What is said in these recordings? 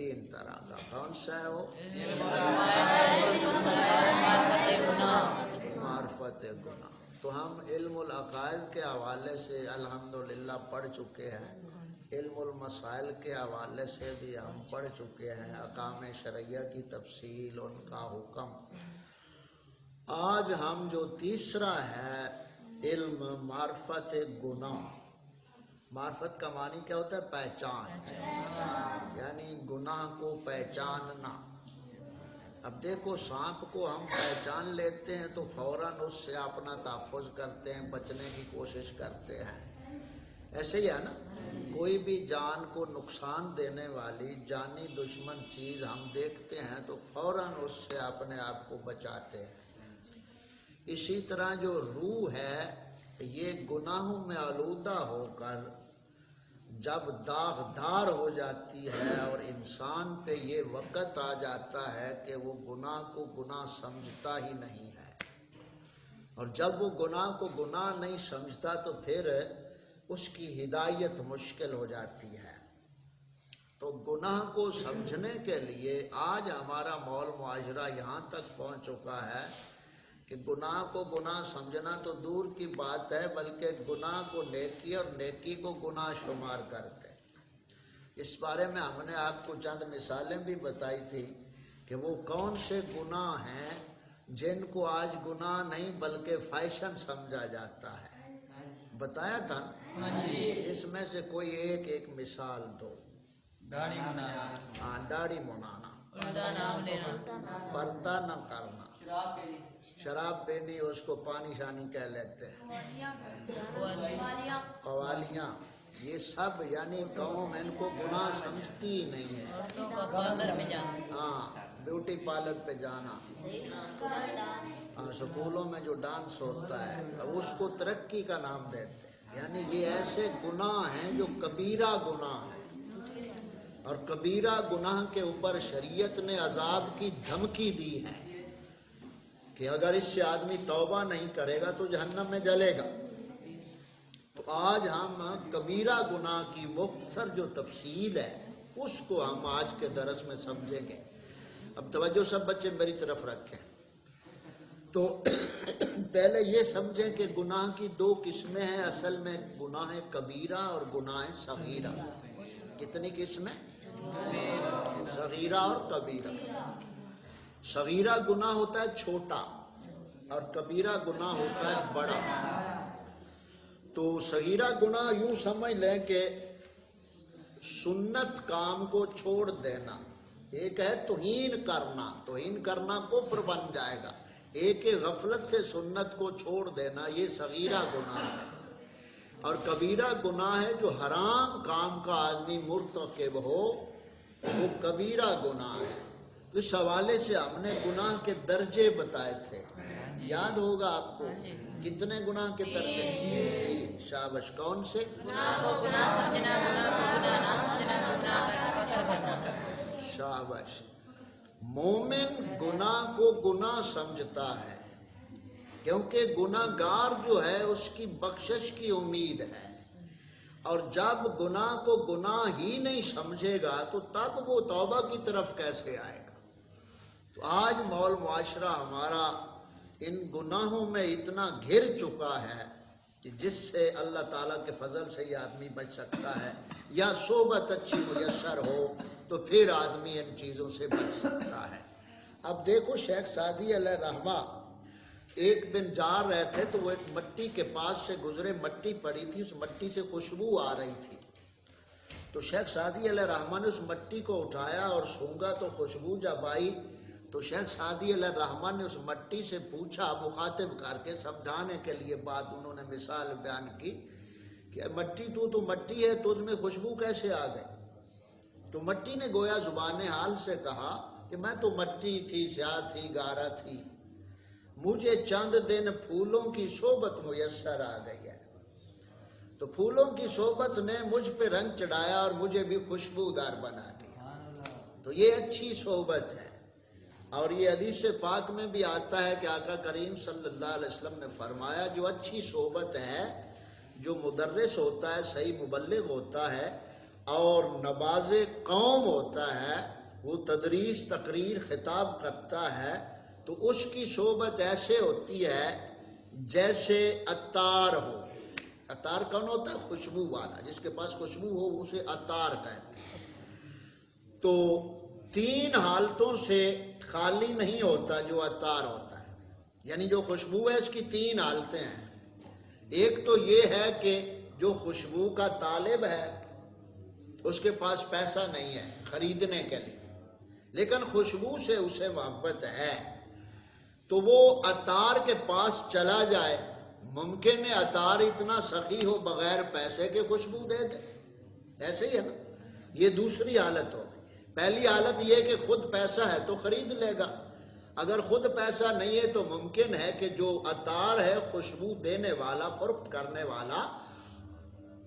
تین طرح کا. کون سا ہے وہ؟ معرفت گناہ. تو ہم علم العقائد کے حوالے سے الحمدللہ پڑھ چکے ہیں، علم المسائل کے حوالے سے بھی ہم پڑھ چکے ہیں، احکام شرعیہ کی تفصیل، ان کا حکم. آج ہم جو تیسرا ہے علم معرفت گناہ. معرفت کا معنی کیا ہوتا ہے؟ پہچان، یعنی گناہ کو پہچاننا. اب دیکھو سانپ کو ہم پہچان لیتے ہیں تو فوراً اس سے اپنا تحفظ کرتے ہیں، بچنے کی کوشش کرتے ہیں. ایسے ہی ہے نا، کوئی بھی جان کو نقصان دینے والی جانی دشمن چیز ہم دیکھتے ہیں تو فوراً اس سے اپنے آپ کو بچاتے ہیں. اسی طرح جو روح ہے یہ گناہوں میں آلودہ ہو کر جب داغدار ہو جاتی ہے اور انسان پہ یہ وقت آ جاتا ہے کہ وہ گناہ کو گناہ سمجھتا ہی نہیں ہے، اور جب وہ گناہ کو گناہ نہیں سمجھتا تو پھر اس کی ہدایت مشکل ہو جاتی ہے. تو گناہ کو سمجھنے کے لیے آج ہمارا مول معاشرہ یہاں تک پہنچ چکا ہے کہ گناہ کو گناہ سمجھنا تو دور کی بات ہے، بلکہ گناہ کو نیکی اور نیکی کو گناہ شمار کرتے. اس بارے میں ہم نے آپ کو چند مثالیں بھی بتائی تھی کہ وہ کون سے گناہ ہیں جن کو آج گناہ نہیں بلکہ فیشن سمجھا جاتا ہے. بتایا تھا اس میں سے کوئی ایک مثال دو. داڑھی منانا، ہاں، داڑھی منانا، پردہ نہ کرنا، شراب پینی، اس کو پانی شانی کہہ لیتے ہیں، قوالیاں، یہ سب یعنی قوم ان کو گناہ سمجھتی ہی نہیں ہے. ہاں، بیوٹی پارلر پہ جانا، ہاں، سکولوں میں جو ڈانس ہوتا ہے اس کو ترقی کا نام دیتے ہیں. یعنی یہ ایسے گناہ ہیں جو کبیرہ گناہ ہیں، اور کبیرہ گناہ کے اوپر شریعت نے عذاب کی دھمکی دی ہے کہ اگر اس سے آدمی توبہ نہیں کرے گا تو جہنم میں جلے گا. تو آج ہم کبیرہ گناہ کی مختصر جو تفصیل ہے اس کو ہم آج کے درس میں سمجھیں گے. اب توجہ سب بچے میری طرف رکھیں. تو پہلے یہ سمجھیں کہ گناہ کی دو قسمیں ہیں اصل میں، گناہ کبیرہ اور گناہ صغیرہ. کتنی قسمیں؟ صغیرہ اور کبیرہ. صغیرہ گناہ ہوتا ہے چھوٹا اور کبیرہ گناہ ہوتا ہے بڑا. تو صغیرہ گناہ یوں سمجھ لیں کہ سنت کام کو چھوڑ دینا. ایک ہے توہین کرنا، توہین کرنا کفر بن جائے گا. ایک غفلت سے سنت کو چھوڑ دینا، یہ صغیرہ گناہ ہے. اور کبیرہ گناہ ہے جو حرام کام کا آدمی مرتکب ہو، وہ کبیرہ گناہ ہے. تو اس حوالے سے ہم نے گناہ کے درجے بتائے تھے، یاد ہوگا آپ کو. کتنے گناہ کے درجے؟ شاباش. کون سے؟ گناہ کو گناہ سمجھنا، گناہ کو گناہ نہ سمجھنا، گناہ کا فکر کرنا. شاباش. مومن گناہ کو گناہ سمجھتا ہے کیونکہ گناہ گار جو ہے اس کی بخشش کی امید ہے، اور جب گناہ کو گناہ ہی نہیں سمجھے گا تو تب وہ توبہ کی طرف کیسے آئے گا. تو آج مول معاشرہ ہمارا ان گناہوں میں اتنا گھر چکا ہے کہ جس سے اللہ تعالیٰ کے فضل سے یہ آدمی بچ سکتا ہے، یا صحبت اچھی میسر ہو تو پھر آدمی ان چیزوں سے بچ سکتا ہے. اب دیکھو شیخ سعدی علیہ رحمہ ایک دن جا رہے تھے تو وہ ایک مٹی کے پاس سے گزرے، مٹی پڑی تھی، اس مٹی سے خوشبو آ رہی تھی. تو شیخ سعدی علیہ رحمہ نے اس مٹی کو اٹھایا اور سونگا تو خوشبو جب آئی تو شیخ سعدی علیہ رحمہ نے اس مٹی سے پوچھا، مخاطب کر کے سمجھانے کے لیے بات انہوں نے مثال بیان کی کہ مٹی تو مٹی ہے، تجھ میں خوشبو کیسے آ گئی؟ تو مٹی نے گویا زبان حال سے کہا کہ میں تو مٹی تھی، سیاہ تھی، گارا تھی، مجھے چند دن پھولوں کی صحبت میسر آ گئی ہے، تو پھولوں کی صحبت نے مجھ پہ رنگ چڑھایا اور مجھے بھی خوشبودار بنا دیا. تو یہ اچھی صحبت ہے. اور یہ حدیث پاک میں بھی آتا ہے کہ آقا کریم صلی اللہ علیہ وسلم نے فرمایا جو اچھی صحبت ہے، جو مدرس ہوتا ہے، صحیح مبلغ ہوتا ہے، اور نواز قوم ہوتا ہے، وہ تدریس تقریر خطاب کرتا ہے، تو اس کی صحبت ایسے ہوتی ہے جیسے عطار ہو۔ عطار کون ہوتا ہے؟ خوشبو والا، جس کے پاس خوشبو ہو اسے عطار کہتے ہیں۔ تو 3 حالتوں سے خالی نہیں ہوتا جو عطار ہوتا ہے، یعنی جو خوشبو ہے اس کی 3 حالتیں ہیں۔ ایک تو یہ ہے کہ جو خوشبو کا طالب ہے اس کے پاس پیسہ نہیں ہے خریدنے کے لیے، لیکن خوشبو سے اسے محبت ہے، تو وہ عطار کے پاس چلا جائے۔ ممکن ہے عطار اتنا سخی ہو بغیر پیسے کے خوشبو دے دے، ایسے ہی ہے نا۔ یہ دوسری حالت ہو گئی۔ پہلی حالت یہ کہ خود پیسہ ہے تو خرید لے گا، اگر خود پیسہ نہیں ہے تو ممکن ہے کہ جو عطار ہے خوشبو دینے والا، فروخت کرنے والا،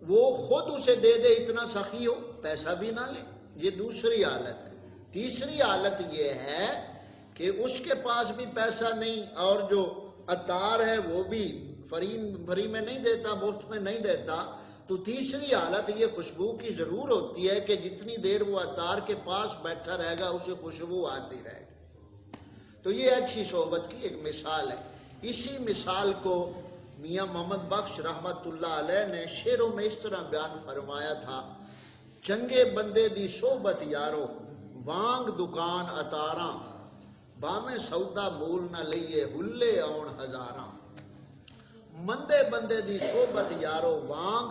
وہ خود اسے دے دے، اتنا سخی ہو پیسہ بھی نہ لے۔ یہ دوسری حالت ہے۔ تیسری حالت یہ ہے کہ اس کے پاس بھی پیسہ نہیں اور جو عطار ہے وہ بھی فری میں نہیں دیتا، مفت میں نہیں دیتا، تو تیسری حالت یہ خوشبو کی ضرور ہوتی ہے کہ جتنی دیر وہ عطار کے پاس بیٹھا رہے گا اسے خوشبو آتی رہے گی۔ تو یہ اچھی صحبت کی ایک مثال ہے۔ اسی مثال کو میاں محمد بخش رحمت اللہ علیہ نے شعروں میں اس طرح بیان فرمایا تھا: چنگے بندے دی صحبت یارو، وانگ دکان عطاراں، باویں سودا مول نہ لئیے ہلے آن ہزاراں۔ مندے بندے دی صحبت یارو، وانگ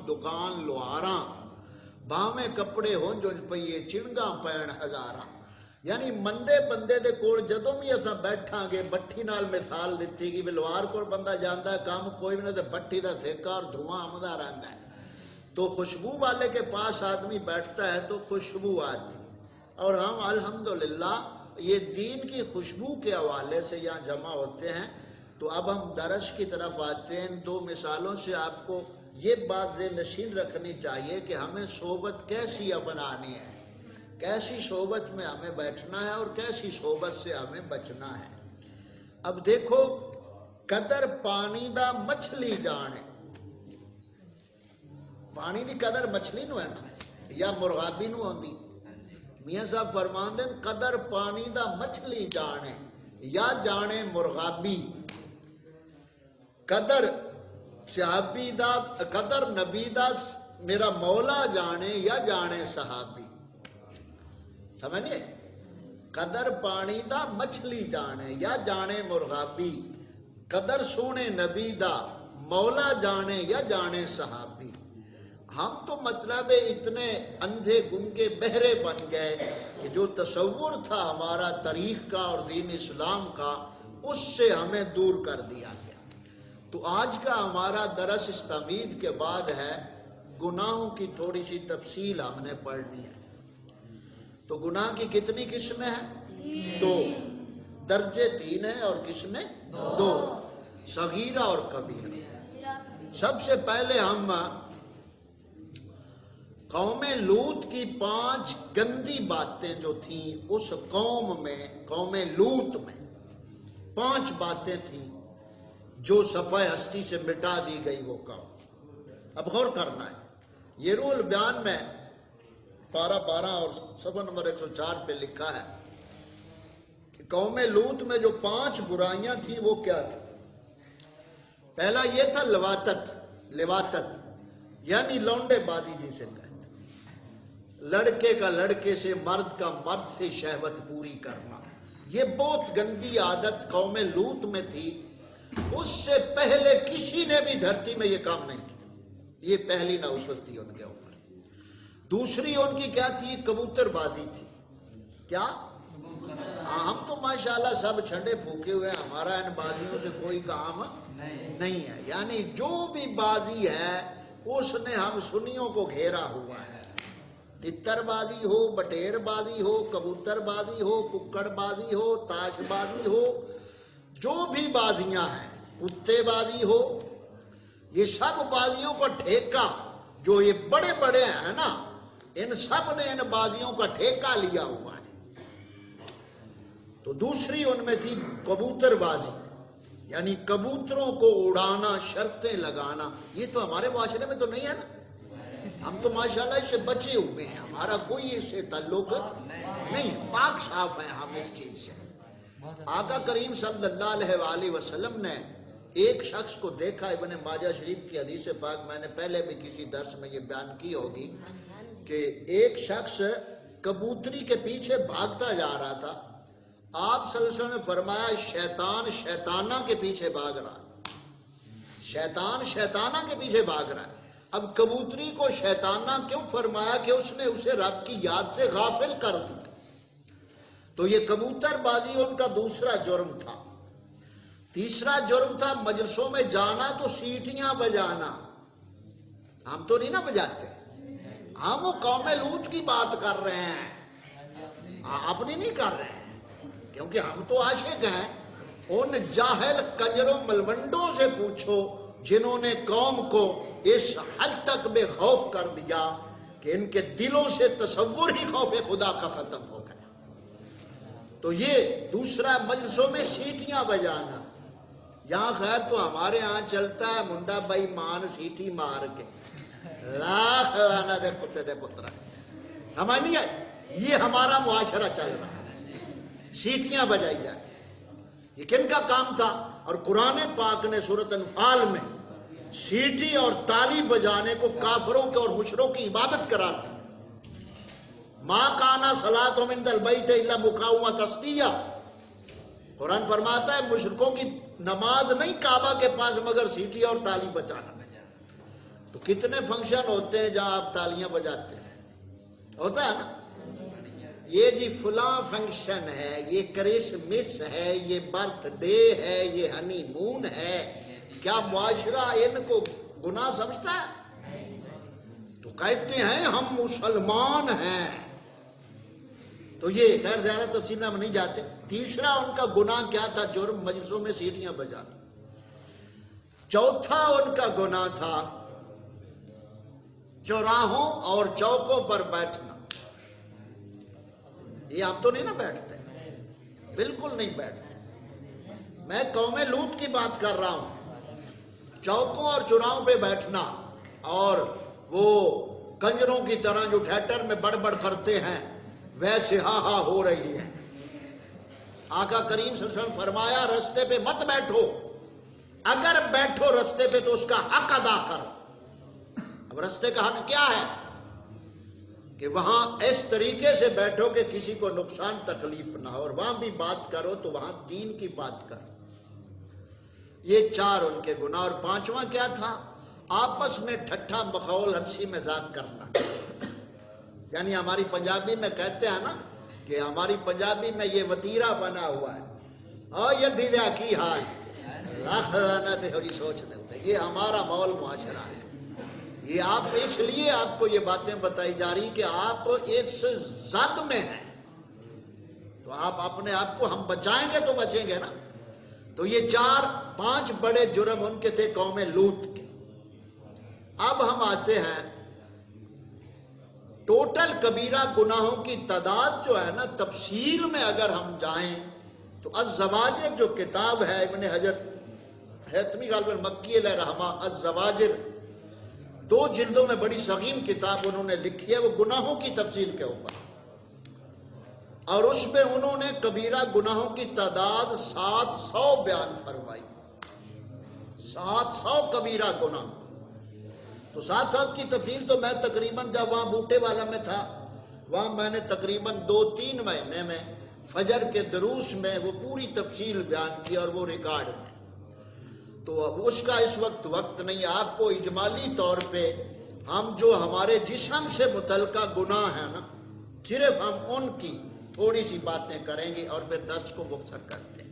دکان لوہاراں، باویں کپڑے ہون جو پئیے چنگاں پین ہزاراں۔ یعنی مندے بندے دے کول جدوں بھی اساں بیٹھاں گے، بٹھی نال مثال دیتی گی، لوہار کول بندہ جاندا ہے کام کوئی بھی نہیں تے بٹھی دا سیکا اور دھواں آمدا رہندا ہے، تو خوشبو والے کے پاس آدمی بیٹھتا ہے تو خوشبو آتی ہے۔ اور ہم الحمدللہ یہ دین کی خوشبو کے حوالے سے یہاں جمع ہوتے ہیں۔ تو اب ہم درس کی طرف آتے ہیں۔ ان 2 مثالوں سے آپ کو یہ بات ذہن نشین رکھنی چاہیے کہ ہمیں صحبت کیسی اپنانی ہے، کیسی صحبت میں ہمیں بیٹھنا ہے اور کیسی صحبت سے ہمیں بچنا ہے۔ اب دیکھو، قدر پانی دا مچھلی جانے، پانی دی قدر مچھلی نو ہے نا یا مرغابی نو ہوندی؟ میاں صاحب فرماندے قدر پانی دا مچھلی جانے یا جانے مرغابی، قدر صحابی دا، قدر نبی دا میرا مولا جانے یا جانے صحابی۔ سمجھے؟ قدر پانی دا مچھلی جانے یا جانے مرغابی، قدر سونے نبی دا مولا جانے یا جانے صحابی۔ ہم تو مطلب اتنے اندھے گنگے بہرے بن گئے کہ جو تصور تھا ہمارا تاریخ کا اور دین اسلام کا، اس سے ہمیں دور کر دیا گیا۔ تو آج کا ہمارا درس اس تمہید کے بعد ہے گناہوں کی تھوڑی سی تفصیل ہم نے پڑھنی ہے۔ تو گناہ کی کتنی قسمیں ہیں؟ 2 درجے 3 ہیں اور قسمیں 2، صغیرہ اور کبیرہ۔ سب سے پہلے ہم قوم لوط کی 5 گندی باتیں جو تھیں اس قوم میں، قوم لوط میں 5 باتیں تھیں جو صفحہ ہستی سے مٹا دی گئی وہ قوم۔ اب غور کرنا ہے، یہ روح البیان میں پارہ 12 اور صفحہ نمبر 104 پہ لکھا ہے کہ قوم لوط میں جو 5 برائیاں تھیں وہ کیا تھی؟ پہلا یہ تھا لواطت، یعنی لونڈے بازی جسے کہتے ہیں، لڑکے کا لڑکے سے، مرد کا مرد سے شہوت پوری کرنا۔ یہ بہت گندی عادت قوم لوط میں تھی، اس سے پہلے کسی نے بھی دھرتی میں یہ کام نہیں کیا، یہ پہلی نوسط تھی ان کے اوپر۔ دوسری ان کی کیا تھی؟ کبوتر بازی تھی۔ کیا؟ ہم تو ماشاءاللہ سب چھنڈے پھونکے ہوئے ہیں، ہمارا ان بازیوں سے کوئی کام نہیں ہے، یعنی جو بھی بازی ہے اس نے ہم سنیوں کو گھیرا ہوا ہے۔ تتر بازی ہو، بٹیر بازی ہو، کبوتر بازی ہو، ککڑ بازی ہو، تاش بازی ہو، جو بھی بازیاں ہیں، کتے بازی ہو، یہ سب بازیوں کا ٹھیکہ جو یہ بڑے بڑے ہیں نا، ان سب نے ان بازیوں کا ٹھیکہ لیا ہوا ہے۔ تو دوسری ان میں تھی کبوتر بازی، یعنی کبوتروں کو اڑانا، شرطیں لگانا۔ یہ تو ہمارے معاشرے میں تو نہیں ہے نا، ہم تو ماشاءاللہ سے بچے ہوئے ہیں، ہمارا کوئی اس سے تعلق نہیں، پاک صاف ہے ہم اس چیز سے۔ آقا کریم صلی اللہ علیہ وآلہ وسلم نے ایک شخص کو دیکھا، ابن ماجہ شریف کی حدیث پاک میں نے پہلے بھی کسی درس میں یہ بیان کی ہوگی کہ ایک شخص کبوتری کے پیچھے بھاگتا جا رہا تھا۔ آپ صلی اللہ علیہ وسلم نے فرمایا شیطان شیطانہ کے پیچھے بھاگ رہا ہے، شیطان شیطانہ کے پیچھے بھاگ رہا ہے۔ اب کبوتری کو شیطانہ کیوں فرمایا؟ کہ اس نے اسے رب کی یاد سے غافل کر دیا۔ تو یہ کبوتر بازی ان کا دوسرا جرم تھا۔ تیسرا جرم تھا مجلسوں میں جانا تو سیٹیاں بجانا۔ ہم تو نہیں نا بجاتے، ہم وہ قوم لوط کی بات کر رہے ہیں، اپنی نہیں کر رہے ہیں، کیونکہ ہم تو عاشق ہیں۔ ان جاہل کنجروں ملونڈوں سے پوچھو جنہوں نے قوم کو اس حد تک بے خوف کر دیا کہ ان کے دلوں سے تصور ہی خوف خدا کا ختم ہو گیا۔ تو یہ دوسرا مجلسوں میں سیٹیاں بجانا۔ یہاں خیر تو ہمارے ہاں چلتا ہے منڈا بھائی مان سیٹی مار کے لاکھ لانا دے کتے دے پترا، ہمیں نہیں ہے، یہ ہمارا معاشرہ چل رہا ہے، سیٹیاں بجائی جاتی۔ یہ کن کا کام تھا؟ اور قرآن پاک نے سورۃ انفال میں سیٹی اور تالی بجانے کو کافروں کے اور مشرکوں کی عبادت قرار دی۔ ما کانا صلاتہم عند البیت الا مکاء و تصدیہ۔ قرآن فرماتا ہے مشرکوں کی نماز نہیں کعبہ کے پاس مگر سیٹی اور تالی بجانا۔ تو کتنے فنکشن ہوتے ہیں جہاں آپ تالیاں بجاتے ہیں؟ ہوتا ہے نا، یہ جی فلاں فنکشن ہے، یہ کرسمس ہے، یہ برتھ ڈے ہے، یہ ہنی مون ہے، کیا معاشرہ ان کو گناہ سمجھتا ہے؟ تو کہتے ہیں ہم مسلمان ہیں۔ تو یہ خیر زیادہ تفصیل میں ہم نہیں جاتے۔ تیسرا ان کا گناہ کیا تھا؟ جرم مجلسوں میں سیٹیاں بجانا۔ چوتھا ان کا گناہ تھا چوراہوں اور چوکوں پر بیٹھنا۔ یہ آپ تو نہیں نا بیٹھتے، بالکل نہیں بیٹھتے۔ میں قوم لوط کی بات کر رہا ہوں، چوکوں اور چوراہوں پہ بیٹھنا، اور وہ کنجروں کی طرح جو تھیٹر میں بڑبڑ کرتے ہیں ویسے ہاں ہاں ہو رہی ہے۔ آقا کریم صلی اللہ علیہ وسلم فرمایا رستے پہ مت بیٹھو، اگر بیٹھو رستے پہ تو اس کا حق ادا کرو۔ اب رستے کا حق کیا ہے؟ کہ وہاں اس طریقے سے بیٹھو کہ کسی کو نقصان تکلیف نہ ہو، اور وہاں بھی بات کرو تو وہاں دین کی بات کرو۔ یہ چار ان کے گناہ۔ اور پانچواں کیا تھا؟ آپس میں ٹھٹھا مخول ہنسی مذاق کرنا۔ یعنی ہماری پنجابی میں کہتے ہیں نا کہ ہماری پنجابی میں یہ وتیرہ بنا ہوا ہے، اور یہ دیدہ کی حال لاکھ لعنت ہوئی سوچ دے ہوتے، یہ ہمارا مول معاشرہ ہے۔ یہ آپ اس لیے آپ کو یہ باتیں بتائی جا رہی کہ آپ اس زد میں ہیں، تو آپ اپنے آپ کو ہم بچائیں گے تو بچیں گے نا۔ تو یہ پانچ بڑے جرم ان کے تھے قوم لوط کے۔ اب ہم آتے ہیں ٹوٹل کبیرہ گناہوں کی تعداد جو ہے نا، تفصیل میں اگر ہم جائیں تو الزواجر جو کتاب ہے ابن حجر حتمی غالباً مکی علیہ رحمہ، الزواجر 2 جلدوں میں بڑی سغیم کتاب انہوں نے لکھی ہے، وہ گناہوں کی تفصیل کے اوپر، اور اس میں انہوں نے کبیرہ گناہوں کی تعداد 700 بیان فرمائی۔ 700 کبیرہ گناہ۔ تو 700 کی تفصیل تو میں تقریباً جب وہاں بوٹے والا میں تھا، وہاں میں نے تقریباً 2-3 مہینے میں فجر کے دروس میں وہ پوری تفصیل بیان کی، اور وہ ریکارڈ میں۔ تو اس کا اس وقت نہیں۔ آپ کو اجمالی طور پہ ہم جو ہمارے جسم سے متعلقہ گناہ ہیں نا، صرف ہم ان کی تھوڑی سی باتیں کریں گے اور پھر درس کو مختصر کرتے ہیں۔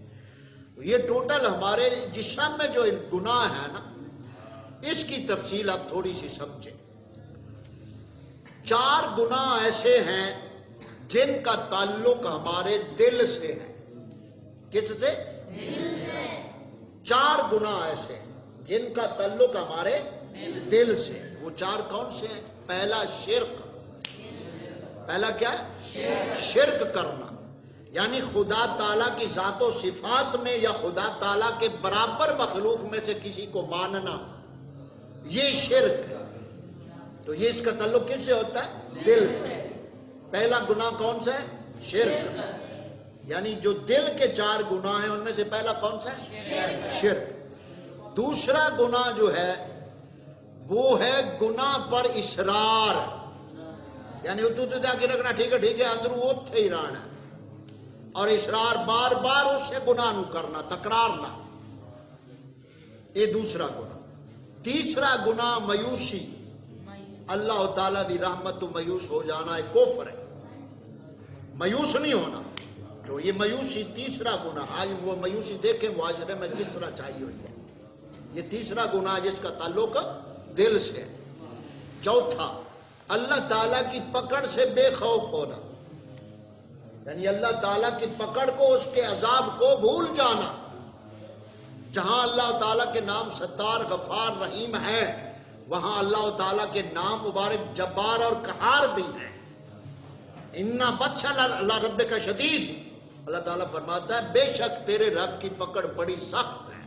تو یہ ٹوٹل ہمارے جسم میں جو گناہ ہے نا، اس کی تفصیل آپ تھوڑی سی سمجھیں۔ 4 گناہ ایسے ہیں جن کا تعلق ہمارے دل سے ہے۔ کس سے؟ دل سے۔ 4 گناہ ایسے ہیں جن کا تعلق ہمارے دل سے۔ وہ 4 کون سے ہیں؟ پہلا شرک۔ پہلا کیا ہے؟ شرک کرنا، یعنی خدا تعالیٰ کی ذات و صفات میں یا خدا تعالیٰ کے برابر مخلوق میں سے کسی کو ماننا، یہ شرک ہے۔ تو یہ اس کا تعلق کس سے ہوتا ہے؟ دل سے. پہلا گناہ کون سا ہے؟ شرک. یعنی جو دل کے 4 گناہ ہیں ان میں سے پہلا کون سا ہے؟ شرک. دوسرا گناہ جو ہے وہ ہے گناہ پر اصرار. یعنی تو جا کے رکھنا ٹھیک ہے اندر وہ تھے ہی رہنا اور اصرار بار بار اس سے گناہ نو کرنا تکرار نہ. یہ دوسرا گناہ. تیسرا گناہ مایوسی. اللہ تعالیٰ دی رحمت تو مایوس ہو جانا ہے کفر ہے. مایوس نہیں ہونا. تو یہ مایوسی تیسرا گناہ. آج وہ مایوسی دیکھیں معاشرے میں کس طرح چاہیے ہوئی ہے. یہ تیسرا گناہ جس کا تعلق دل سے. چوتھا اللہ تعالیٰ کی پکڑ سے بے خوف ہونا. یعنی اللہ تعالیٰ کی پکڑ کو اس کے عذاب کو بھول جانا. جہاں اللہ تعالیٰ کے نام ستار غفار رحیم ہے وہاں اللہ تعالیٰ کے نام مبارک جبار اور قہار بھی ہیں. اِنَّا بَطْشَ اللہ رب کا شدید. اللہ تعالیٰ فرماتا ہے بے شک تیرے رب کی پکڑ بڑی سخت ہے.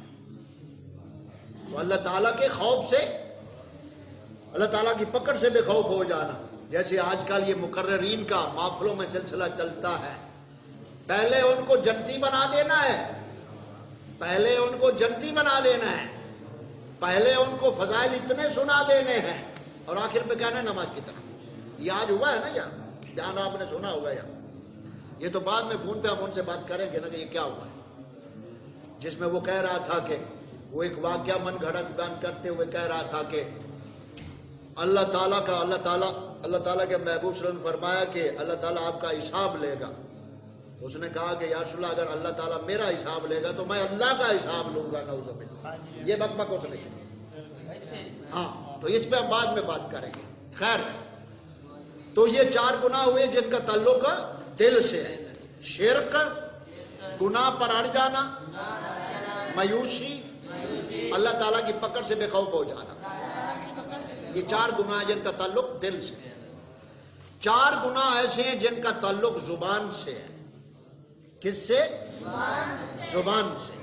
تو اللہ تعالیٰ کے خوف سے, اللہ تعالیٰ کی پکڑ سے بے خوف ہو جانا. جیسے آج کل یہ مقررین کا محفلوں میں سلسلہ چلتا ہے. پہلے ان کو جنتی بنا دینا ہے, پہلے ان کو جنتی بنا دینا ہے, پہلے ان کو فضائل اتنے سنا دینے ہیں اور آخر پہ کہنا ہے نماز کی طرح. یہ آج ہوا ہے نا جہاں آپ نے سنا ہوگا یہاں. یہ تو بعد میں فون پہ ہم ان سے بات کریں گے نا کہ یہ کیا ہوا ہے. جس میں وہ کہہ رہا تھا کہ وہ ایک واقعہ من گھڑت بیان کرتے ہوئے کہہ رہا تھا کہ اللہ تعالیٰ کے محبوب صلی اللہ علیہ وسلم فرمایا کہ اللہ تعالیٰ آپ کا حساب لے گا. اس نے کہا کہ یا رسول اللہ اگر اللہ تعالیٰ میرا حساب لے گا تو میں اللہ کا حساب لوں گا. نعوذ باللہ. یہ بک بک اس نے. ہاں تو اس پہ ہم بعد میں بات کریں گے. خیر, تو یہ 4 گناہ ہوئے جن کا تعلق دل سے ہے. شرک, گناہ پر اڑ جانا, مایوسی, اللہ تعالیٰ کی پکڑ سے بے خوف ہو جانا. یہ 4 گناہ جن کا تعلق دل سے ہے. 4 گناہ ایسے ہیں جن کا تعلق زبان سے ہے. کس سے؟ زبان سے.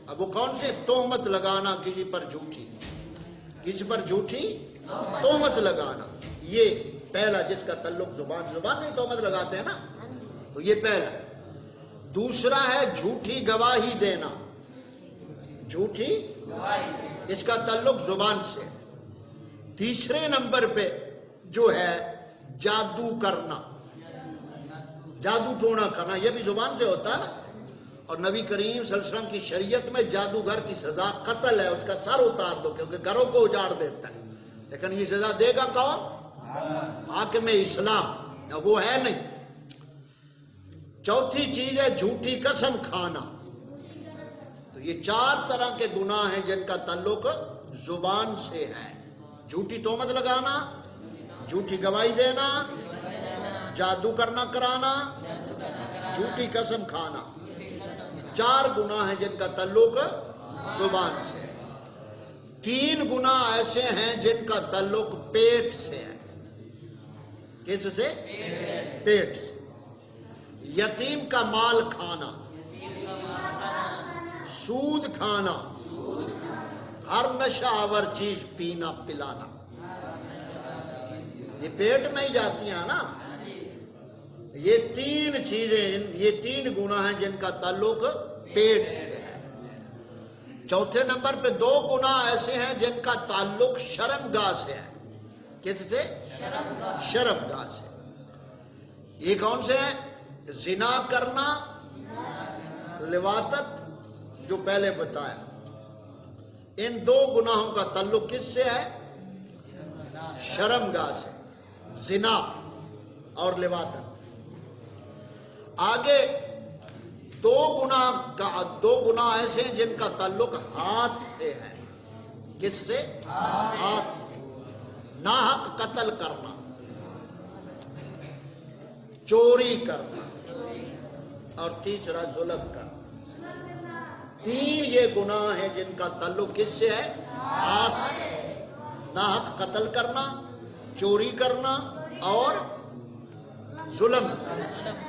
اب وہ کون سے؟ تہمت لگانا کسی پر جھوٹی, کسی پر جھوٹی تہمت لگانا. یہ پہلا جس کا تعلق زبان سے تہمت لگاتے ہیں نا, تو یہ پہلا. دوسرا ہے جھوٹی گواہی دینا. جھوٹی اس کا تعلق زبان سے. تیسرے نمبر پہ جو ہے جادو کرنا, جادو ٹونا کرنا. یہ بھی زبان سے ہوتا ہے نا. اور نبی کریم صلی اللہ علیہ وسلم کی شریعت میں جادوگر کی سزا قتل ہے. اس کا سر اتار دو کیونکہ گھروں کو اجاڑ دیتا ہے. لیکن یہ سزا دے گا کون؟ حاکم اسلام. وہ ہے نہیں. چوتھی چیز ہے جھوٹی قسم کھانا. تو یہ 4 طرح کے گناہ ہیں جن کا تعلق زبان سے ہے. جھوٹی تہمت لگانا, جھوٹی گواہی دینا, جادو کرنا کرانا, جھوٹی قسم کھانا. 4 گناہ ہیں جن کا تعلق زبان سے. 3 گناہ ایسے ہیں جن کا تعلق پیٹ سے ہے. کس سے؟ پیٹ سے. یتیم کا مال کھانا, سود کھانا, ہر نشہ آور چیز پینا پلانا. یہ پیٹ میں ہی جاتی ہیں نا. یہ 3 چیزیں, یہ 3 گناہ ہیں جن کا تعلق پیٹ سے ہے. چوتھے نمبر پہ 2 گناہ ایسے ہیں جن کا تعلق شرمگاہ سے ہے. کس سے؟ شرمگاہ سے. یہ کون سے ہیں؟ زنا کرنا, لواطت جو پہلے بتایا. ان 2 گناہوں کا تعلق کس سے ہے؟ شرمگاہ سے. زنا اور لواطت. آگے 2 گناہ ایسے ہیں جن کا تعلق ہاتھ سے ہے. کس سے؟ ہاتھ سے. ناحق قتل کرنا, چوری کرنا, اور تیسرا ظلم کرنا. 3 یہ گناہ ہیں جن کا تعلق کس سے ہے؟ ہاتھ سے. ناحق قتل کرنا, چوری کرنا اور ظلم کرنا.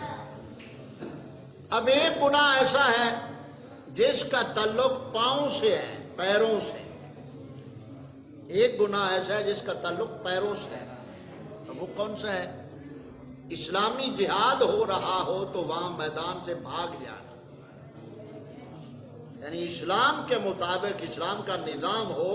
اب ایک گناہ ایسا ہے جس کا تعلق پاؤں سے ہے, پیروں سے. ایک گناہ ایسا ہے جس کا تعلق پیروں سے ہے، تو وہ کون سا ہے؟ اسلامی جہاد ہو رہا ہو تو وہاں میدان سے بھاگ جانا، یعنی اسلام کے مطابق اسلام کا نظام ہو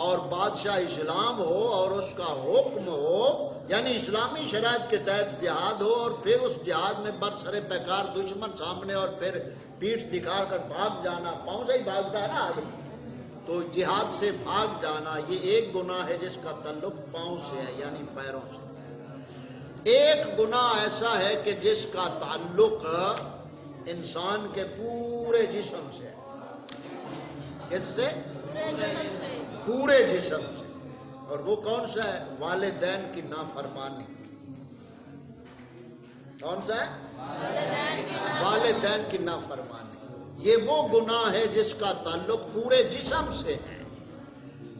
اور بادشاہ اسلام ہو اور اس کا حکم ہو، یعنی اسلامی شرائط کے تحت جہاد ہو، اور پھر اس جہاد میں برسر پیکار دشمن سامنے اور پھر پیٹھ دکھا کر بھاگ جانا، پاؤں سے ہی بھاگتا ہے نا آدمی، تو جہاد سے بھاگ جانا یہ ایک گناہ ہے جس کا تعلق پاؤں سے ہے، یعنی پیروں سے۔ ایک گناہ ایسا ہے کہ جس کا تعلق انسان کے پورے جسم سے ہے۔ کس سے؟ پورے جسم سے، اور وہ کون سا ہے؟ والدین کی نافرمانی۔ کون سا ہے؟ والدین کی نافرمانی۔ یہ وہ گناہ ہے جس کا تعلق پورے جسم سے ہے۔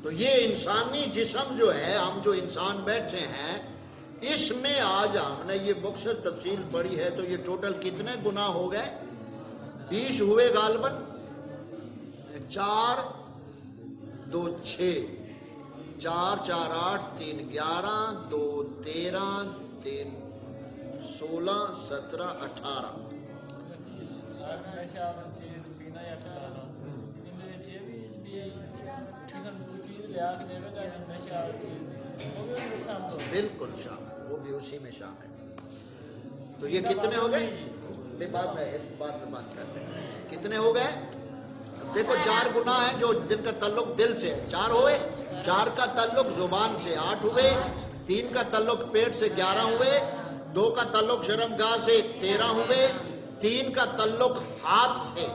تو یہ انسانی جسم جو ہے، ہم جو انسان بیٹھے ہیں، اس میں آج ہم نے یہ مختصر تفصیل پڑھی ہے، تو یہ ٹوٹل کتنے گناہ ہو گئے؟ 20 ہوئے غالباً، 4 2 6، 4 4 8 3 11 2 13 3 16 17 18۔ بالکل شامل، وہ بھی اسی میں شامل۔ تو یہ کتنے ہو گئے؟ بعد میں اس بات میں بات کرتے ہیں کتنے ہو گئے۔ دیکھو 4 گناہ ہیں جو جن کا تعلق دل سے ہے، 4 ہوئے، 4 کا تعلق زبان سے 8 ہوئے، 3 کا تعلق پیٹ سے 11 ہوئے، 2 کا تعلق شرمگاہ سے 13 ہوئے، 3 کا تعلق ہاتھ سے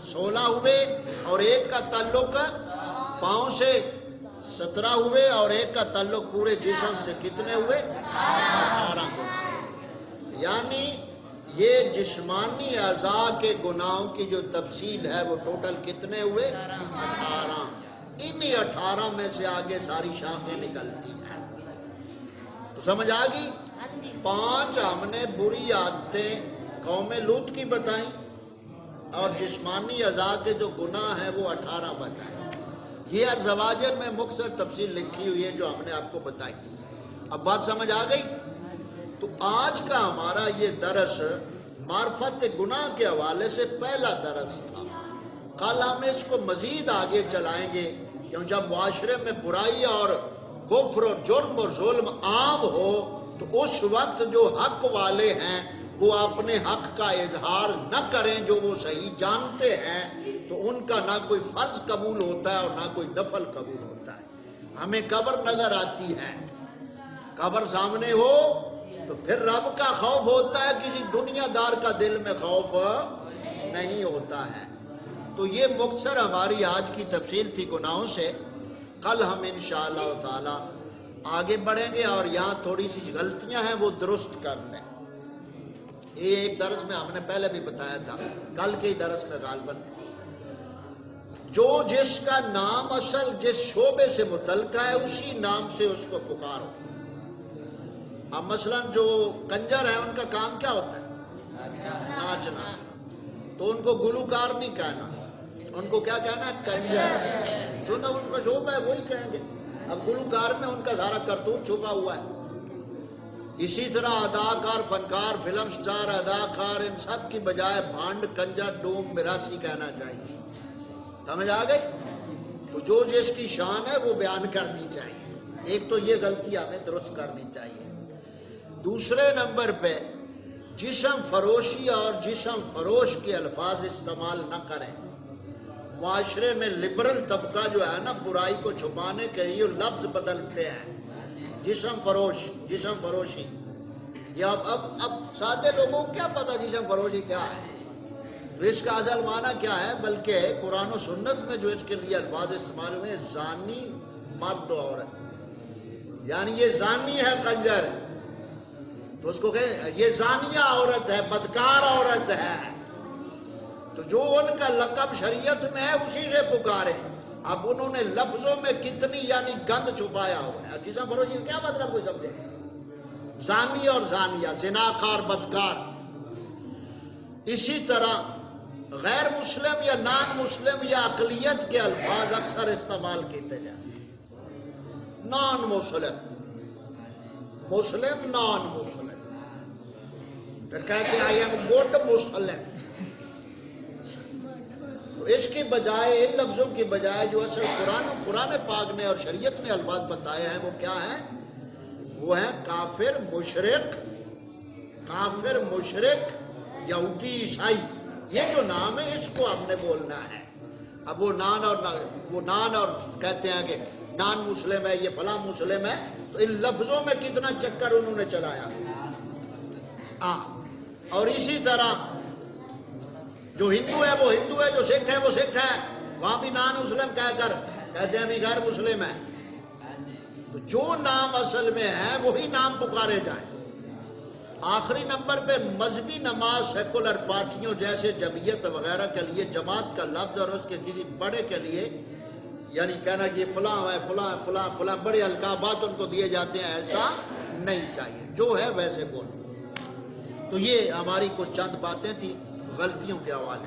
16 ہوئے، اور 1 کا تعلق پاؤں سے 17 ہوئے، اور 1 کا تعلق پورے جسم سے کتنے ہوئے؟ 18 گناہ۔ یعنی یہ جسمانی اعضاء کے گناہوں کی جو تفصیل ہے وہ ٹوٹل کتنے ہوئے؟ 18۔ انہی 18 میں سے آگے ساری شاخیں نکلتی ہیں۔ تو سمجھ آ گئی؟ 5 ہم نے بری عادتیں قوم لوط کی بتائیں، اور جسمانی اعضاء کے جو گناہ ہیں وہ 18 بتائیں۔ یہ زواجر میں مختصر تفصیل لکھی ہوئی ہے جو ہم نے آپ کو بتائی۔ اب بات سمجھ آ گئی؟ تو آج کا ہمارا یہ درس معرفت گناہ کے حوالے سے پہلا درس تھا۔ کل ہم اس کو مزید آگے چلائیں گے، کیوں جب معاشرے میں برائی اور کفر اور جرم اور ظلم عام ہو تو اس وقت جو حق والے ہیں وہ اپنے حق کا اظہار نہ کریں جو وہ صحیح جانتے ہیں، تو ان کا نہ کوئی فرض قبول ہوتا ہے اور نہ کوئی نفل قبول ہوتا ہے۔ ہمیں قبر نظر آتی ہے، قبر سامنے ہو تو پھر رب کا خوف ہوتا ہے، کسی دنیا دار کا دل میں خوف نہیں ہوتا ہے۔ تو یہ مختصر ہماری آج کی تفصیل تھی گناہوں سے۔ کل ہم انشاءاللہ تعالی آگے بڑھیں گے اور یہاں تھوڑی سی غلطیاں ہیں وہ درست کر لیں۔ یہ ایک درس میں ہم نے پہلے بھی بتایا تھا، کل کے درس میں غالباً، جو جس کا نام اصل جس شعبے سے متعلقہ ہے اسی نام سے اس کو پکارو۔ اب مثلا جو کنجر ہیں ان کا کام کیا ہوتا ہے؟ ناچنا، تو ان کو گلوکار نہیں کہنا، ان کو کیا کہنا ہے؟ کنجر۔ جو نہ ان کا شعبہ ہے وہی کہیں گے۔ اب گلوکار میں ان کا سارا کرتوت چھپا ہوا ہے۔ اسی طرح اداکار، فنکار، فلم سٹار، اداکار، ان سب کی بجائے بھانڈ، کنجر، ڈوم، مراسی کہنا چاہیے۔ سمجھ آ گئی؟ تو جو جس کی شان ہے وہ بیان کرنی چاہیے۔ ایک تو یہ غلطی ہمیں درست کرنی چاہیے۔ دوسرے نمبر پہ جسم فروشی اور جسم فروش کے الفاظ استعمال نہ کریں۔ معاشرے میں لبرل طبقہ جو ہے نا، برائی کو چھپانے کے لیے لفظ بدلتے ہیں، جسم فروش، جسم فروشی۔ یا اب سادے لوگوں کو کیا پتا جسم فروشی کیا ہے، اس کا اصل معنی کیا ہے، بلکہ قرآن و سنت میں جو اس کے لیے الفاظ استعمال ہوئے، زانی مرد و عورت، یعنی یہ زانی ہے، کنجر ہے، تو اس کو کہیں یہ زانیہ عورت ہے، بدکار عورت ہے۔ تو جو ان کا لقب شریعت میں ہے اسی سے پکارے۔ اب انہوں نے لفظوں میں کتنی یعنی گند چھپایا ہوا ہے۔ جسم فروشی کیا مطلب کوئی سمجھے؟ زانی اور زانیہ، زناکار، بدکار۔ اسی طرح غیر مسلم یا نان مسلم یا اقلیت کے الفاظ اکثر استعمال کیتے جائیں۔ نان مسلم، مسلم نان مسلم، پھر کہتے ہیں آئی ایم گڈ مسلم. تو اس کی بجائے، ان لفظوں کی بجائے جو اصل قرآن پاک نے اور شریعت نے الفاظ بتائے ہیں وہ کیا ہیں؟ وہ ہے کافر، مشرک، یہودی، عیسائی. یہ جو نام ہے اس کو ہم نے بولنا ہے. اب وہ نان اور کہتے ہیں کہ نان مسلم ہے، یہ فلاں مسلم ہے. تو ان لفظوں میں کتنا چکر انہوں نے چلایا. اور اسی طرح جو ہندو ہے وہ ہندو ہے، جو سکھ ہے وہ سکھ ہے، وہاں بھی نان مسلم کہہ کر کہتے ہیں بھی غیر مسلم ہے. تو جو نام اصل میں ہے وہی نام پکارے جائیں. آخری نمبر پہ مذہبی نماز سیکولر پارٹیوں جیسے جمعیت وغیرہ کے لیے جماعت کا لفظ اور اس کے کسی بڑے کے لیے یعنی کہنا کہ یہ فلاں ہے، فلاں فلاں فلاں، بڑے القابات ان کو دیے جاتے ہیں. ایسا نہیں چاہیے، جو ہے ویسے بولو. تو یہ ہماری کچھ چند باتیں تھیں غلطیوں کے حوالے